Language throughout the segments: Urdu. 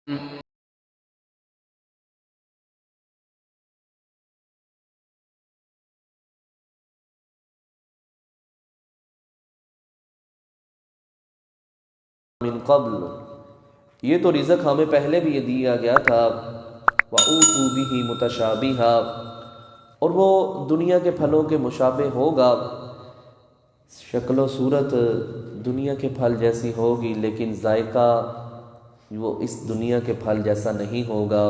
من قبل، یہ تو رزق ہمیں پہلے بھی یہ دیا گیا تھا، وَأُوتُوا بِهِ مُتَشَابِهًا، اور وہ دنیا کے پھلوں کے مشابہ ہوگا، شکل و صورت دنیا کے پھل جیسی ہوگی لیکن ذائقہ وہ اس دنیا کے پھل جیسا نہیں ہوگا۔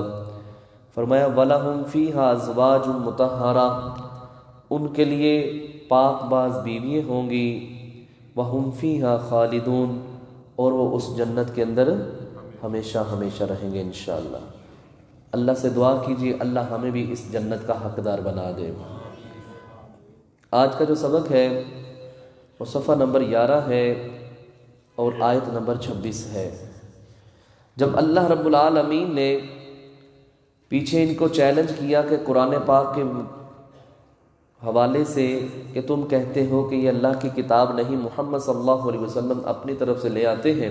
فرمایا وَلَهُمْ فِيهَا أَزْوَاجٌ مُطَهَّرَةٌ، ان کے لیے پاک باز بیوییں ہوں گی، وَهُمْ فِيهَا خَالِدُونَ، اور وہ اس جنت کے اندر ہمیشہ ہمیشہ رہیں گے انشاءاللہ۔ اللہ سے دعا کیجیے اللہ ہمیں بھی اس جنت کا حقدار بنا دے۔ آج کا جو سبق ہے وہ صفحہ نمبر 11 ہے اور آیت نمبر 26 ہے۔ جب اللہ رب العالمین نے پیچھے ان کو چیلنج کیا کہ قرآن پاک کے حوالے سے کہ تم کہتے ہو کہ یہ اللہ کی کتاب نہیں، محمد صلی اللہ علیہ وسلم اپنی طرف سے لے آتے ہیں،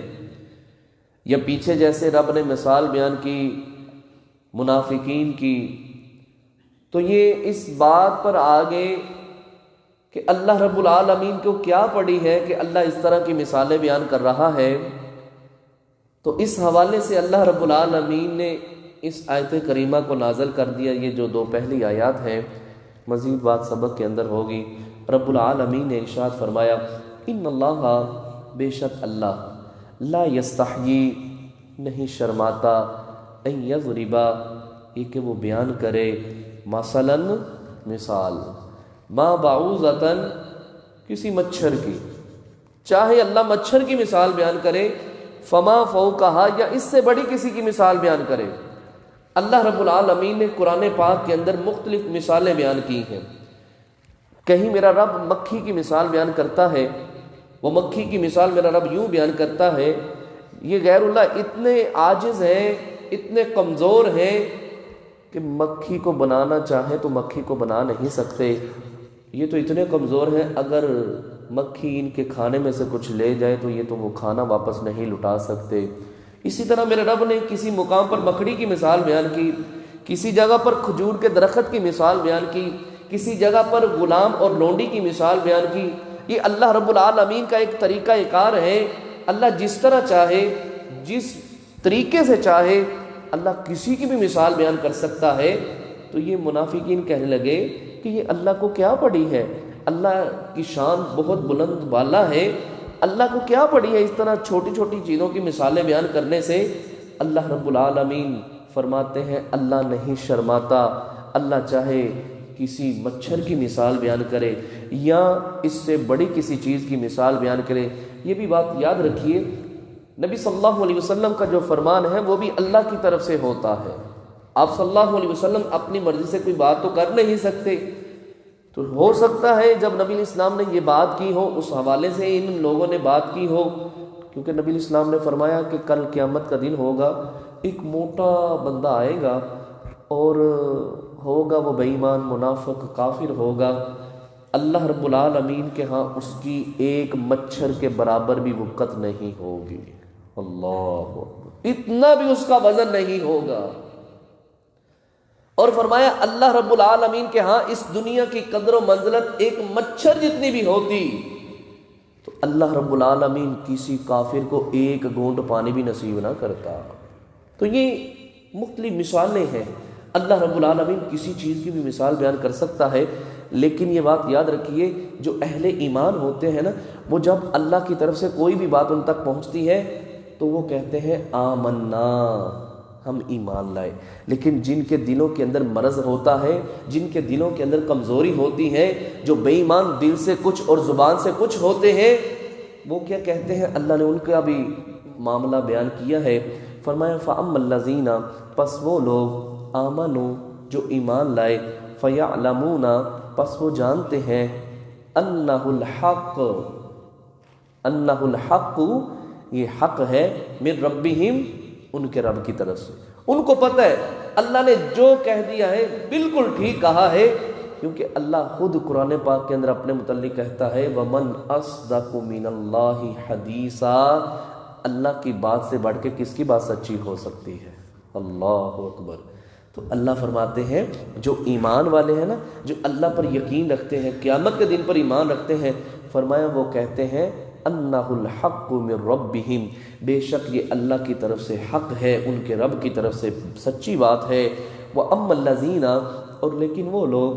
یا پیچھے جیسے رب نے مثال بیان کی منافقین کی، تو یہ اس بات پر آگے کہ اللہ رب العالمین کو کیا پڑی ہے کہ اللہ اس طرح کی مثالیں بیان کر رہا ہے، تو اس حوالے سے اللہ رب العالمین نے اس آیت کریمہ کو نازل کر دیا۔ یہ جو دو پہلی آیات ہیں، مزید بات سبق کے اندر ہوگی۔ رب العالمین نے ارشاد فرمایا ان اللہ، بے شک اللہ، لا یستحیی، نہیں شرماتا، ان یضربا، یہ کہ وہ بیان کرے، مثلا مثال، ما بعوضۃ، کسی مچھر کی، چاہے اللہ مچھر کی مثال بیان کرے، فما فوقہا، یا اس سے بڑی کسی کی مثال بیان کرے۔ اللہ رب العالمین نے قرآن پاک کے اندر مختلف مثالیں بیان کی ہیں۔ کہیں میرا رب مکھی کی مثال بیان کرتا ہے، وہ مکھی کی مثال میرا رب یوں بیان کرتا ہے، یہ غیر اللہ اتنے عاجز ہیں، اتنے کمزور ہیں کہ مکھی کو بنانا چاہے تو مکھی کو بنا نہیں سکتے۔ یہ تو اتنے کمزور ہیں، اگر مکھی ان کے کھانے میں سے کچھ لے جائے تو یہ تو وہ کھانا واپس نہیں لٹا سکتے۔ اسی طرح میرے رب نے کسی مقام پر مکڑی کی مثال بیان کی، کسی جگہ پر کھجور کے درخت کی مثال بیان کی، کسی جگہ پر غلام اور لونڈی کی مثال بیان کی۔ یہ اللہ رب العالمین کا ایک طریقہ کار ہے، اللہ جس طرح چاہے، جس طریقے سے چاہے، اللہ کسی کی بھی مثال بیان کر سکتا ہے۔ تو یہ منافقین کہنے لگے کہ یہ اللہ کو کیا پڑی ہے، اللہ کی شان بہت بلند بالا ہے، اللہ کو کیا پڑی ہے اس طرح چھوٹی چھوٹی چیزوں کی مثالیں بیان کرنے سے۔ اللہ رب العالمین فرماتے ہیں اللہ نہیں شرماتا، اللہ چاہے کسی مچھر کی مثال بیان کرے یا اس سے بڑی کسی چیز کی مثال بیان کرے۔ یہ بھی بات یاد رکھیے، نبی صلی اللہ علیہ وسلم کا جو فرمان ہے وہ بھی اللہ کی طرف سے ہوتا ہے۔ آپ صلی اللہ علیہ وسلم اپنی مرضی سے کوئی بات تو کر نہیں سکتے، تو ہو سکتا ہے جب نبی الاسلام نے یہ بات کی ہو اس حوالے سے ان لوگوں نے بات کی ہو، کیونکہ نبی الاسلام نے فرمایا کہ کل قیامت کا دن ہوگا، ایک موٹا بندہ آئے گا اور ہوگا وہ بے ایمان، منافق، کافر ہوگا، اللہ رب العالمین کے ہاں اس کی ایک مچھر کے برابر بھی وقت نہیں ہوگی، اللہ اکبر، اتنا بھی اس کا وزن نہیں ہوگا۔ اور فرمایا اللہ رب العالمین کے ہاں اس دنیا کی قدر و منزلت ایک مچھر جتنی بھی ہوتی تو اللہ رب العالمین کسی کافر کو ایک گھونٹ پانی بھی نصیب نہ کرتا۔ تو یہ مختلف مثالیں ہیں، اللہ رب العالمین کسی چیز کی بھی مثال بیان کر سکتا ہے، لیکن یہ بات یاد رکھیے جو اہل ایمان ہوتے ہیں نا، وہ جب اللہ کی طرف سے کوئی بھی بات ان تک پہنچتی ہے تو وہ کہتے ہیں آمنا، ہم ایمان لائے۔ لیکن جن کے دلوں کے اندر مرض ہوتا ہے، جن کے دلوں کے اندر کمزوری ہوتی ہے، جو بے ایمان دل سے کچھ اور زبان سے کچھ ہوتے ہیں، وہ کیا کہتے ہیں؟ اللہ نے ان کا بھی معاملہ بیان کیا ہے، فرمایا فَأَمَّا الَّذِينَ، پس وہ لوگ آمنوا جو ایمان لائے، فَيَعْلَمُونَ پس وہ جانتے ہیں، أَنَّهُ الْحَقُّ، أَنَّهُ الْحَقُّ یہ حق ہے، من ربہم ان کے رب کی طرف سے، ان کو پتہ ہے اللہ نے جو کہہ دیا ہے بالکل ٹھیک کہا ہے، کیونکہ اللہ خود قرآن پاک کے اندر اپنے متعلق کہتا ہے وَمَنْ أَصْدَقُ مِنَ اللَّهِ حَدِيثًا، اللہ کی بات سے بڑھ کے کس کی بات سچی ہو سکتی ہے؟ اللہ اکبر۔ تو اللہ فرماتے ہیں جو ایمان والے ہیں نا، جو اللہ پر یقین رکھتے ہیں، قیامت کے دن پر ایمان رکھتے ہیں، فرمایا وہ کہتے ہیں انہ الحق من ربہم، بے شک یہ اللہ کی طرف سے حق ہے، ان کے رب کی طرف سے سچی بات ہے۔ وَأَمَّا الَّذِينَ، اور لیکن وہ لوگ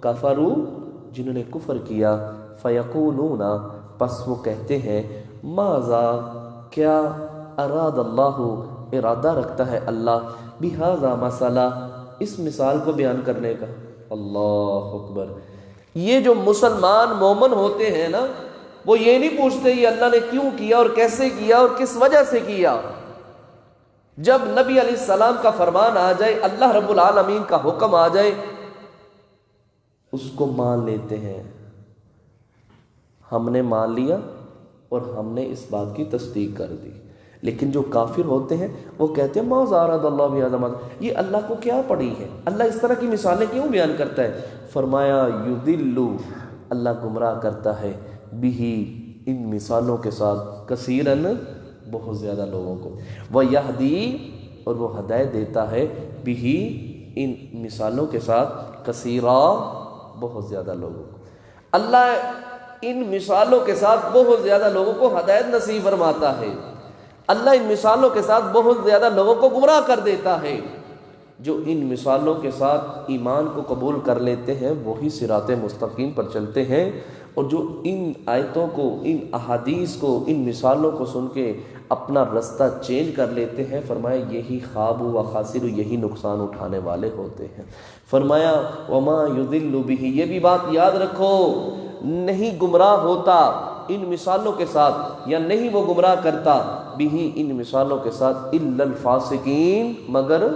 کفروا، جنہوں نے کفر کیا، فَيَقُولُونَ، پس وہ کہتے ہیں ماذا، کیا، اراد اللہ، ارادہ رکھتا ہے اللہ، بہذا مسئلہ، اس مثال کو بیان کرنے کا۔ اللہ اکبر۔ یہ جو مسلمان مومن ہوتے ہیں نا، وہ یہ نہیں پوچھتے یہ اللہ نے کیوں کیا اور کیسے کیا اور کس وجہ سے کیا۔ جب نبی علیہ السلام کا فرمان آ جائے، اللہ رب العالمین کا حکم آ جائے، اس کو مان لیتے ہیں۔ ہم نے مان لیا اور ہم نے اس بات کی تصدیق کر دی۔ لیکن جو کافر ہوتے ہیں وہ کہتے ہیں ماذا اراد اللہ بہذا مسئلہ، یہ اللہ کو کیا پڑی ہے، اللہ اس طرح کی مثالیں کیوں بیان کرتا ہے؟ فرمایا یضل، اللہ گمراہ کرتا ہے، بہی، ان مثالوں کے ساتھ، کثیرن، بہت زیادہ لوگوں کو، ویہدی، اور وہ ہدایت دیتا ہے، بہی، ان مثالوں کے ساتھ، کثیرا، بہت زیادہ لوگوں کو۔ اللہ ان مثالوں کے ساتھ بہت زیادہ لوگوں کو ہدایت نصیب فرماتا ہے، اللہ ان مثالوں کے ساتھ بہت زیادہ لوگوں کو گمراہ کر دیتا ہے۔ جو ان مثالوں کے ساتھ ایمان کو قبول کر لیتے ہیں وہی صراط مستقیم پر چلتے ہیں، اور جو ان آیتوں کو، ان احادیث کو، ان مثالوں کو سن کے اپنا رستہ چینج کر لیتے ہیں، فرمایا یہی خواب و خاسر، یہی نقصان اٹھانے والے ہوتے ہیں۔ فرمایا وما یضل بہ، یہ بھی بات یاد رکھو، نہیں گمراہ ہوتا ان مثالوں کے ساتھ، یا نہیں وہ گمراہ کرتا، بھی ان مثالوں کے ساتھ، الا الفاسقین، مگر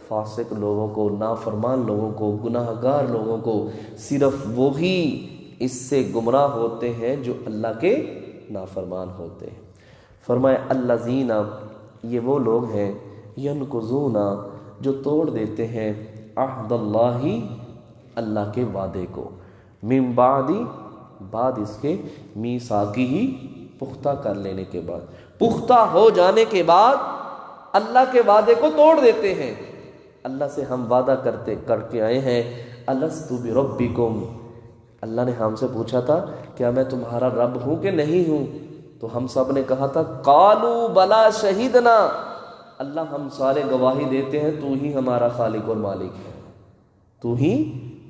فاسق لوگوں کو، نافرمان لوگوں کو، گناہ گار لوگوں کو۔ صرف وہی اس سے گمراہ ہوتے ہیں جو اللہ کے نافرمان ہوتے ہیں۔ فرمایا الذین، یہ وہ لوگ ہیں، ینقضون، جو توڑ دیتے ہیں، عہد اللہ، اللہ کے وعدے کو، من بعد، بعد اس کے، میثاقہ، پختہ کر لینے کے بعد، پختہ ہو جانے کے بعد اللہ کے وعدے کو توڑ دیتے ہیں۔ اللہ سے ہم وعدہ کر کے آئے ہیں، الست بربکم، اللہ نے ہم سے پوچھا تھا کیا میں تمہارا رب ہوں کہ نہیں ہوں، تو ہم سب نے کہا تھا قالوا بلا شہیدنا، اللہ ہم سارے گواہی دیتے ہیں تو ہی ہمارا خالق اور مالک ہے، تو ہی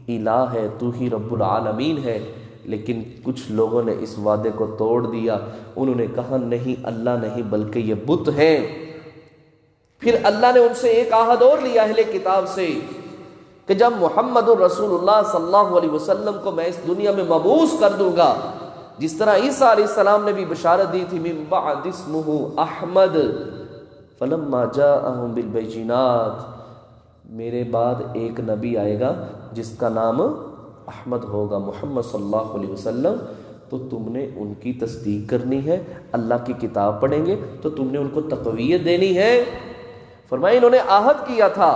الہ ہے، تو ہی رب العالمین ہے۔ لیکن کچھ لوگوں نے اس وعدے کو توڑ دیا، انہوں نے کہا نہیں اللہ نہیں بلکہ یہ بت ہیں۔ پھر اللہ نے ان سے ایک عہد اور لیا اہل کتاب سے کہ جب محمد الرسول اللہ صلی اللہ علیہ وسلم کو میں اس دنیا میں مبعوث کر دوں گا، جس طرح عیسیٰ علیہ السلام نے بھی بشارت دی تھی من بعد اسمہ احمد فلما جاءہم بالبینات، میرے بعد ایک نبی آئے گا جس کا نام احمد ہوگا، محمد صلی اللہ علیہ وسلم، تو تم نے ان کی تصدیق کرنی ہے، اللہ کی کتاب پڑھیں گے تو تم نے ان کو تقویت دینی ہے۔ فرمایا انہوں نے عہد کیا تھا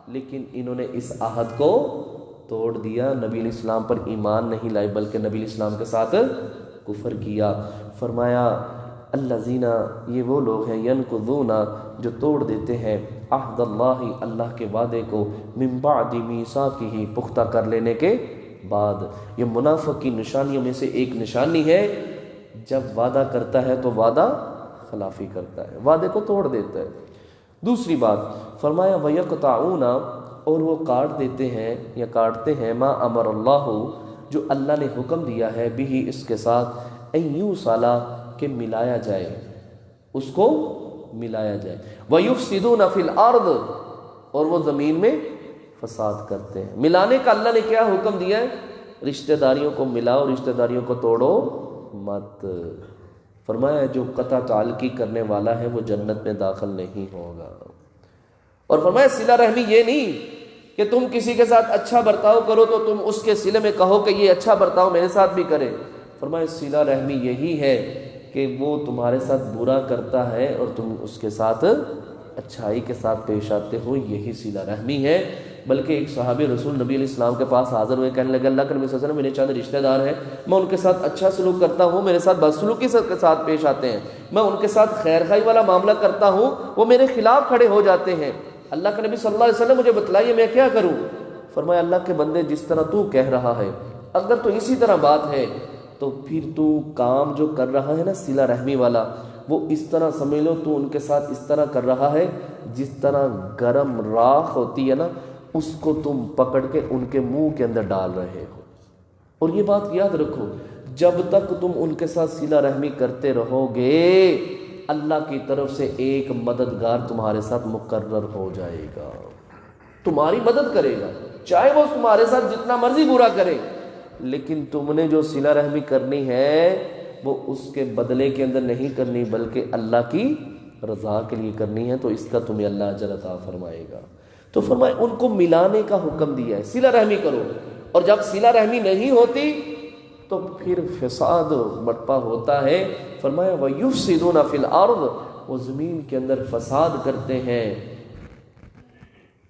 لیکن انہوں نے اس عہد کو توڑ دیا، نبی علیہ السلام پر ایمان نہیں لائے بلکہ نبی علیہ السلام کے ساتھ کفر کیا۔ فرمایا الذین، یہ وہ لوگ ہیں، ینقضون، جو توڑ دیتے ہیں، عہد اللہ، اللہ کے وعدے کو، من بعد میثاقہ، پختہ کر لینے کے بعد۔ یہ منافق کی نشانیوں میں سے ایک نشانی ہے، جب وعدہ کرتا ہے تو وعدہ خلافی کرتا ہے، وعدے کو توڑ دیتا ہے۔ دوسری بات فرمایا وَيَقْطَعُونَ، اور وہ کاٹ دیتے ہیں یا کاٹتے ہیں، ما امر اللہ، جو اللہ نے حکم دیا ہے، بھی اس کے ساتھ، ان یوصل، کہ ملایا جائے، اس کو ملایا جائے، وَيُفْسِدُونَ فِي الْأَرْضِ، اور وہ زمین میں فساد کرتے ہیں۔ ملانے کا اللہ نے کیا حکم دیا ہے؟ رشتہ داریوں کو ملاؤ، رشتہ داریوں کو توڑو مت۔ فرمایا جو قطع تعلقی کرنے والا ہے وہ جنت میں داخل نہیں ہوگا۔ اور فرمایا صلہ رحمی یہ نہیں کہ تم کسی کے ساتھ اچھا برتاؤ کرو تو تم اس کے صلے میں کہو کہ یہ اچھا برتاؤ میرے ساتھ بھی کرے۔ فرمایا صلہ رحمی یہی ہے کہ وہ تمہارے ساتھ برا کرتا ہے اور تم اس کے ساتھ اچھائی کے ساتھ پیش آتے ہو، یہی صلہ رحمی ہے۔ بلکہ ایک صحابی رسول نبی علیہ السلام کے پاس حاضر ہوئے، کہنے لگے اللہ کے نبی صلی اللہ علیہ وسلم میرے چند رشتہ دار ہیں، میں ان کے ساتھ اچھا سلوک کرتا ہوں، میرے ساتھ بدسلوکی کے ساتھ پیش آتے ہیں، میں ان کے ساتھ خیر خواہی والا معاملہ کرتا ہوں، وہ میرے خلاف کھڑے ہو جاتے ہیں۔ اللہ کے نبی صلی اللہ علیہ وسلم مجھے بتلائیے میں کیا کروں؟ فرمایا اللہ کے بندے جس طرح تو کہہ رہا ہے اگر تو اسی طرح بات ہے تو پھر تو کام جو کر رہا ہے نا صلہ رحمی والا، وہ اس طرح سمجھ لو تو ان کے ساتھ اس طرح کر رہا ہے جس طرح گرم راکھ ہوتی ہے نا اس کو تم پکڑ کے ان کے منہ کے اندر ڈال رہے ہو۔ اور یہ بات یاد رکھو، جب تک تم ان کے ساتھ صلہ رحمی کرتے رہو گے اللہ کی طرف سے ایک مددگار تمہارے ساتھ مقرر ہو جائے گا، تمہاری مدد کرے گا، چاہے وہ تمہارے ساتھ جتنا مرضی برا کرے، لیکن تم نے جو صلہ رحمی کرنی ہے وہ اس کے بدلے کے اندر نہیں کرنی بلکہ اللہ کی رضا کے لیے کرنی ہے، تو اس کا تمہیں اللہ اجر عطا فرمائے گا۔ تو فرمایا ان کو ملانے کا حکم دیا ہے، صلہ رحمی کرو، اور جب صلہ رحمی نہیں ہوتی تو پھر فساد برپا ہوتا ہے۔ فرمایا وَيُفْسِدُونَ فِي الْأَرْضِ، وہ زمین کے اندر فساد کرتے ہیں،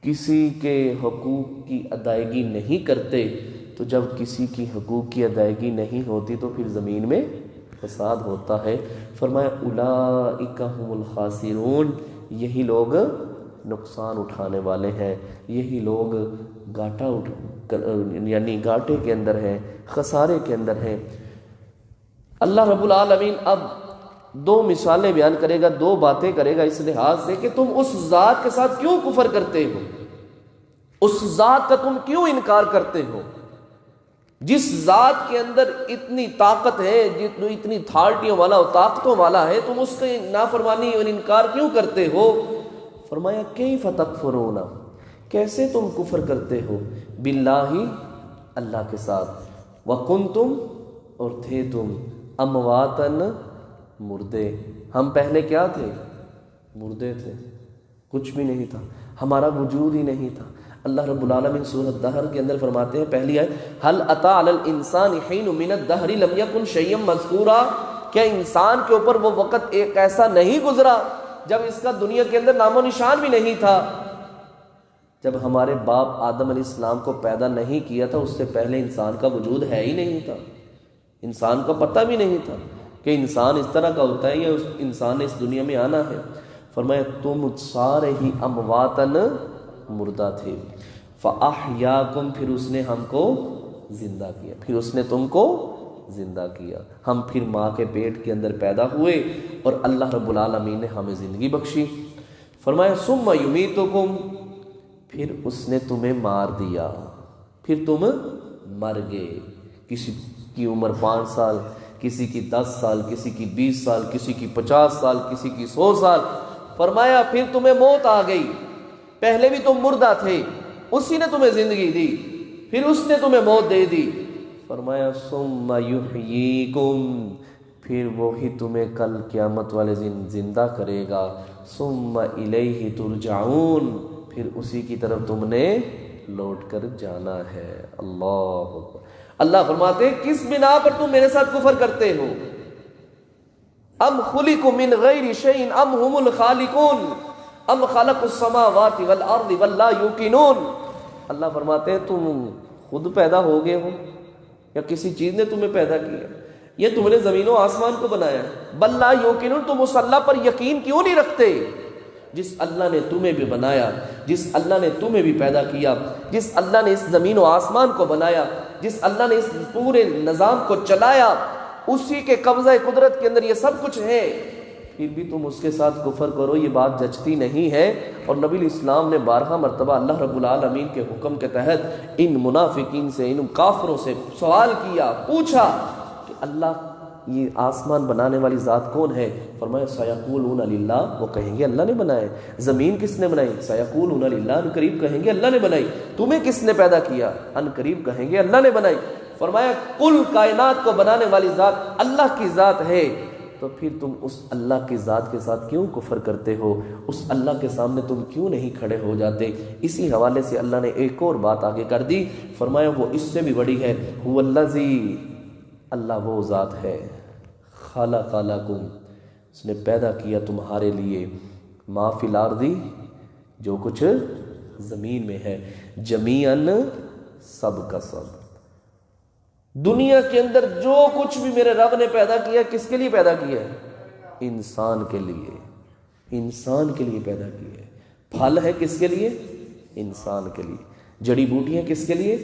کسی کے حقوق کی ادائیگی نہیں کرتے، تو جب کسی کی حقوق کی ادائیگی نہیں ہوتی تو پھر زمین میں فساد ہوتا ہے۔ فرمایا اولئک هم الخاسرون، یہی لوگ نقصان اٹھانے والے ہیں، یہی لوگ یعنی گھاٹے کے اندر ہیں، خسارے کے اندر ہیں۔ اللہ رب العالمین اب دو مثالیں بیان کرے گا، دو باتیں کرے گا اس لحاظ سے کہ تم اس ذات کے ساتھ کیوں کفر کرتے ہو، اس ذات کا تم کیوں انکار کرتے ہو، جس ذات کے اندر اتنی طاقت ہے، اتنی تھارٹیوں والا اور طاقتوں والا ہے، تم اس کی نافرمانی اور انکار کیوں کرتے ہو؟ فرمایا کیف تکفرون، کیسے تم کفر کرتے ہو، باللہ اللہ کے ساتھ، وکنتم اور تھے تم امواتن مردے، ہم پہلے کیا تھے؟ مردے تھے، کچھ بھی نہیں تھا، ہمارا وجود ہی نہیں تھا۔ اللہ رب العالمین سورۃ دہر کے اندر فرماتے ہیں، پہلی آیت، هل اتى على الانسان حين من الدهر لم يكن شيئا مذکورا، کیا انسان کے اوپر وہ وقت ایک ایسا نہیں گزرا جب اس کا دنیا کے اندر نام و نشان بھی نہیں تھا؟ جب ہمارے باپ آدم علیہ السلام کو پیدا نہیں کیا تھا اس سے پہلے انسان کا وجود ہے ہی نہیں تھا، انسان کا پتہ بھی نہیں تھا کہ انسان اس طرح کا ہوتا ہے یا اس انسان نے اس دنیا میں آنا ہے۔ فرمایا تم سارے ہی امواتن مردہ تھے، فَأَحْيَاكُمْ، پھر اس نے ہم کو زندہ کیا، پھر اس نے تم کو زندہ کیا، ہم پھر ماں کے پیٹ کے اندر پیدا ہوئے اور اللہ رب العالمین نے ہمیں زندگی بخشی۔ فرمایا ثُمَّ يُمِيتُكُمْ، پھر اس نے تمہیں مار دیا، پھر تم مر گئے، کسی کی عمر 5 سال، کسی کی 10 سال، کسی کی 20 سال، کسی کی 50 سال، کسی کی 100 سال۔ فرمایا پھر تمہیں موت آ گئی، پہلے بھی تم مردہ تھے، اسی نے تمہیں زندگی دی، پھر اس نے تمہیں موت دے دی۔ فرمایا ثم یحییکم، پھر وہی تمہیں کل قیامت والے دن زندہ کرے گا، ثم الیہ ترجعون، پھر اسی کی طرف تم نے لوٹ کر جانا ہے۔ اللہ اکبر۔ اللہ فرماتے ہیں کس بنا پر تم میرے ساتھ کفر کرتے ہو؟ ام خلقوا من غیر شیء ام هم الخالقون ام خلقوا السماوات والارض بل لا یوقنون۔ اللہ فرماتے ہیں تم خود پیدا ہو گئے ہو یا کسی چیز نے تمہیں پیدا کیا، یہ تم نے زمین و آسمان کو بنایا، بل لا یوقنون، تم اس اللہ پر یقین کیوں نہیں رکھتے جس اللہ نے تمہیں بھی بنایا، جس اللہ نے تمہیں بھی پیدا کیا، جس اللہ نے اس زمین و آسمان کو بنایا، جس اللہ نے اس پورے نظام کو چلایا، اسی کے قبضہ قدرت کے اندر یہ سب کچھ ہے، پھر بھی تم اس کے ساتھ کفر کرو، یہ بات جچتی نہیں ہے۔ اور نبی الاسلام نے 12 مرتبہ اللہ رب العالمین کے حکم کے تحت ان منافقین سے، ان کافروں سے سوال کیا، پوچھا کہ اللہ یہ آسمان بنانے والی ذات کون ہے؟ فرمایا سیقولون للہ، وہ کہیں گے اللہ نے بنائے۔ زمین کس نے بنائی؟ سیقولون للہ، ان قریب کہیں گے اللہ نے بنائی۔ تمہیں کس نے پیدا کیا؟ ان قریب کہیں گے اللہ نے بنائی۔ فرمایا کل کائنات کو بنانے والی ذات اللہ کی ذات ہے، تو پھر تم اس اللہ کی ذات کے ساتھ کیوں کفر کرتے ہو؟ اس اللہ کے سامنے تم کیوں نہیں کھڑے ہو جاتے؟ اسی حوالے سے اللہ نے ایک اور بات آگے کر دی، فرمایا وہ اس سے بھی بڑی ہے، هو الذی، اللہ وہ ذات ہے، خلق لکم، اس نے پیدا کیا تمہارے لیے، ما فی الارض، جو کچھ زمین میں ہے، جمیعاً، سب کا سب، دنیا کے اندر جو کچھ بھی میرے رب نے پیدا کیا کس کے لیے پیدا کیا ہے؟ انسان کے لیے، انسان کے لیے پیدا کیا ہے۔ پھل ہے کس کے لیے؟ انسان کے لیے. جڑی بوٹیاں کس کے لیے؟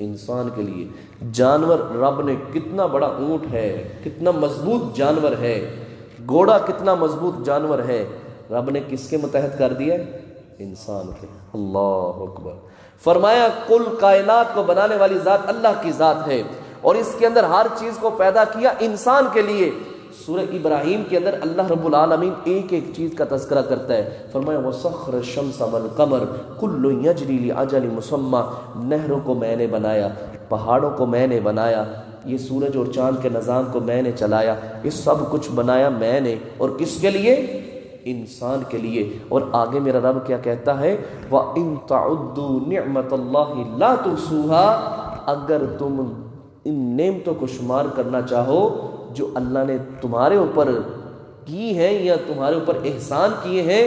انسان کے لیے. جانور رب نے کتنا بڑا اونٹ ہے، کتنا مضبوط جانور ہے، گھوڑا کتنا مضبوط جانور ہے، رب نے کس کے متحد کر دیا؟ انسان کے. اللہ اکبر. فرمایا کل کائنات کو بنانے والی ذات اللہ کی ذات ہے اور اس کے اندر ہر چیز کو پیدا کیا انسان کے لیے. سورہ ابراہیم کے اندر اللہ رب العالمین ایک ایک چیز کا تذکرہ کرتا ہے. فرمایا وَسَخَّرَ الشَّمْسَ وَالْقَمَرَ كُلٌّ يَجْرِي لِأَجَلٍ مُّسَمًّى. نہروں کو میں نے بنایا، پہاڑوں کو میں نے بنایا، یہ سورج اور چاند کے نظام کو میں نے چلایا، یہ سب کچھ بنایا میں نے. اور کس کے لیے؟ انسان کے لیے. اور آگے میرا رب کیا کہتا ہے؟ وَإِن تَعُدُّوا نِعْمَةَ اللَّهِ لَا تُحْصُوهَا. اگر تم ان نعمتوں کو شمار کرنا چاہو جو اللہ نے تمہارے اوپر کی ہیں یا تمہارے اوپر احسان کیے ہیں،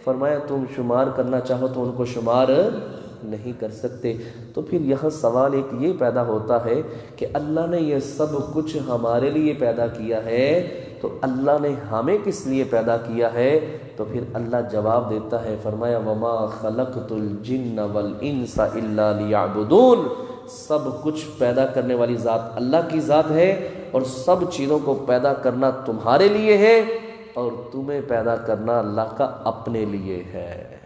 فرمایا تم شمار کرنا چاہو تو ان کو شمار نہیں کر سکتے. تو پھر یہاں سوال ایک یہ پیدا ہوتا ہے کہ اللہ نے یہ سب کچھ ہمارے لیے پیدا کیا ہے تو اللہ نے ہمیں کس لیے پیدا کیا ہے؟ تو پھر اللہ جواب دیتا ہے. فرمایا وَمَا خَلَقْتُ الْجِنَّ وَالْإِنسَ إِلَّا لِيَعْبُدُونَ. سب کچھ پیدا کرنے والی ذات اللہ کی ذات ہے اور سب چیزوں کو پیدا کرنا تمہارے لیے ہے اور تمہیں پیدا کرنا اللہ کا اپنے لیے ہے.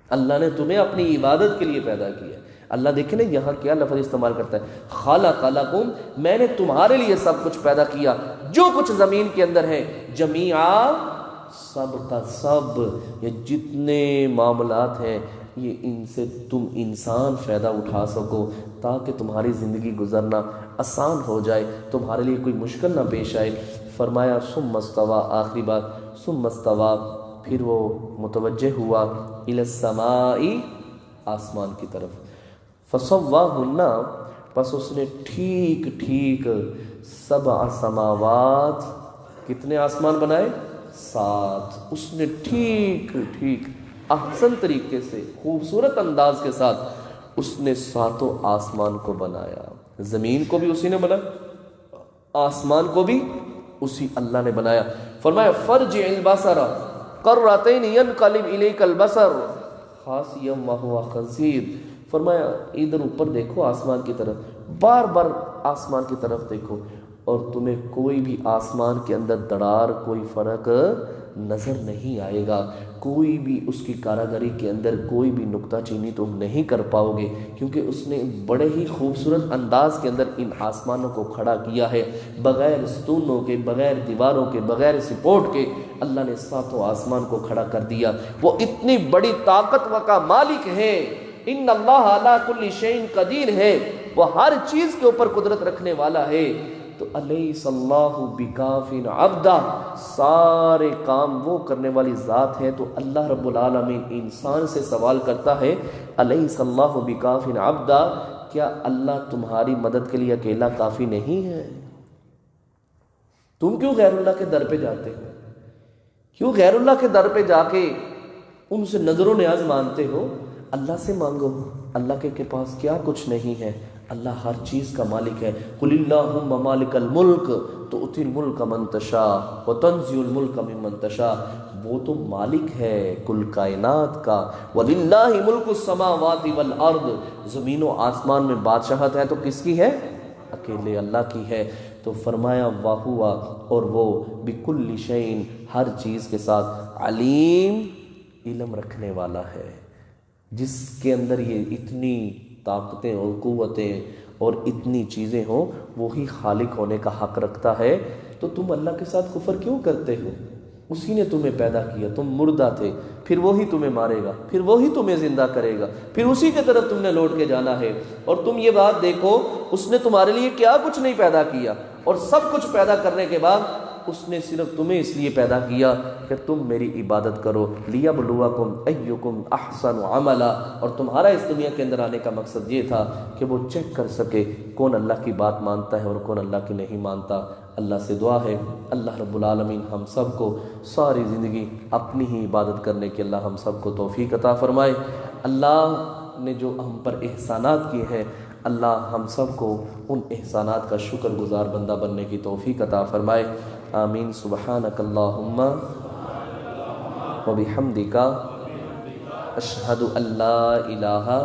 اللہ نے تمہیں اپنی عبادت کے لیے پیدا کیا. اللہ دیکھیں نا یہاں کیا لفظ استعمال کرتا ہے، خَلَقَ لَكُم. میں نے تمہارے لیے سب کچھ پیدا کیا، جو کچھ زمین کے اندر ہے جمیعا، سب کا سب، یہ جتنے معاملات ہیں یہ ان سے تم انسان فائدہ اٹھا سکو تاکہ تمہاری زندگی گزرنا آسان ہو جائے، تمہارے لیے کوئی مشکل نہ پیش آئے. فرمایا ثم استوى، آخری بات ثم استوى، پھر وہ متوجہ ہوا الی السماء، آسمان کی طرف. فسواہن، پس اس نے ٹھیک ٹھیک 7 سماوات، کتنے آسمان بنائے؟ 7. اس نے ٹھیک ٹھیک احسن طریقے سے خوبصورت انداز کے ساتھ اس نے 7 آسمان کو بنایا. زمین کو بھی اسی نے بنایا، آسمان کو بھی اسی اللہ نے بنایا. فرمایا فرجع البصر قرتين ينقلب اليك البصر خاسئا وهو حسير. فرمایا ادھر اوپر دیکھو آسمان کی طرف، بار بار آسمان کی طرف دیکھو اور تمہیں کوئی بھی آسمان کے اندر دراڑ، کوئی فرق نظر نہیں آئے گا. کوئی بھی اس کی کاراگری کے اندر کوئی بھی نکتہ چینی تم نہیں کر پاؤ گے، کیونکہ اس نے بڑے ہی خوبصورت انداز کے اندر ان آسمانوں کو کھڑا کیا ہے، بغیر ستونوں کے، بغیر دیواروں کے، بغیر سپورٹ کے. اللہ نے 7 آسمان کو کھڑا کر دیا. وہ اتنی بڑی طاقت کا مالک ہے. ان اللہ علی کل شیء قدیر ہے، وہ ہر چیز کے اوپر قدرت رکھنے والا ہے. تو الیس اللہ بکاف عبدا، سارے کام وہ کرنے والی ذات ہے. تو اللہ رب العالمین انسان سے سوال کرتا ہے الیس اللہ بکاف عبدا، کیا اللہ تمہاری مدد کے لیے اکیلا کافی نہیں ہے؟ تم کیوں غیر اللہ کے در پہ جاتے ہو؟ کیوں غیر اللہ کے در پہ جا کے ان سے نظر و نیاز مانگتے ہو؟ اللہ سے مانگو. اللہ کے پاس کیا کچھ نہیں ہے، اللہ ہر چیز کا مالک ہے. قل اللہم مالک الملک تؤتی الملک من تشاء وتنزع الملک ممن تشاء. وہ تو مالک ہے کل کائنات کا. وللہ ملک السماوات والارض، زمین و آسمان میں بادشاہت ہے تو کس کی ہے؟ اکیلے اللہ کی ہے. تو فرمایا واہوا، اور وہ بکل شیء، ہر چیز کے ساتھ، علیم، علم رکھنے والا ہے. جس کے اندر یہ اتنی طاقتیں اور قوتیں اور اتنی چیزیں ہوں وہی خالق ہونے کا حق رکھتا ہے. تو تم اللہ کے ساتھ کفر کیوں کرتے ہو؟ اسی نے تمہیں پیدا کیا، تم مردہ تھے، پھر وہی تمہیں مارے گا، پھر وہی تمہیں زندہ کرے گا، پھر اسی کی طرف تم نے لوٹ کے جانا ہے. اور تم یہ بات دیکھو، اس نے تمہارے لیے کیا کچھ نہیں پیدا کیا، اور سب کچھ پیدا کرنے کے بعد اس نے صرف تمہیں اس لیے پیدا کیا کہ تم میری عبادت کرو. لیبلوکم ایکم احسن عملا. اور تمہارا اس دنیا کے اندر آنے کا مقصد یہ تھا کہ وہ چیک کر سکے کون اللہ کی بات مانتا ہے اور کون اللہ کی نہیں مانتا. اللہ سے دعا ہے اللہ رب العالمین ہم سب کو ساری زندگی اپنی ہی عبادت کرنے کی اللہ ہم سب کو توفیق عطا فرمائے. اللہ نے جو ہم پر احسانات کیے ہیں اللہ ہم سب کو ان احسانات کا شکر گزار بندہ بننے کی توفیق عطا فرمائے. آمین. سبحانک اللہم و بحمدک اشہد ان لا الہ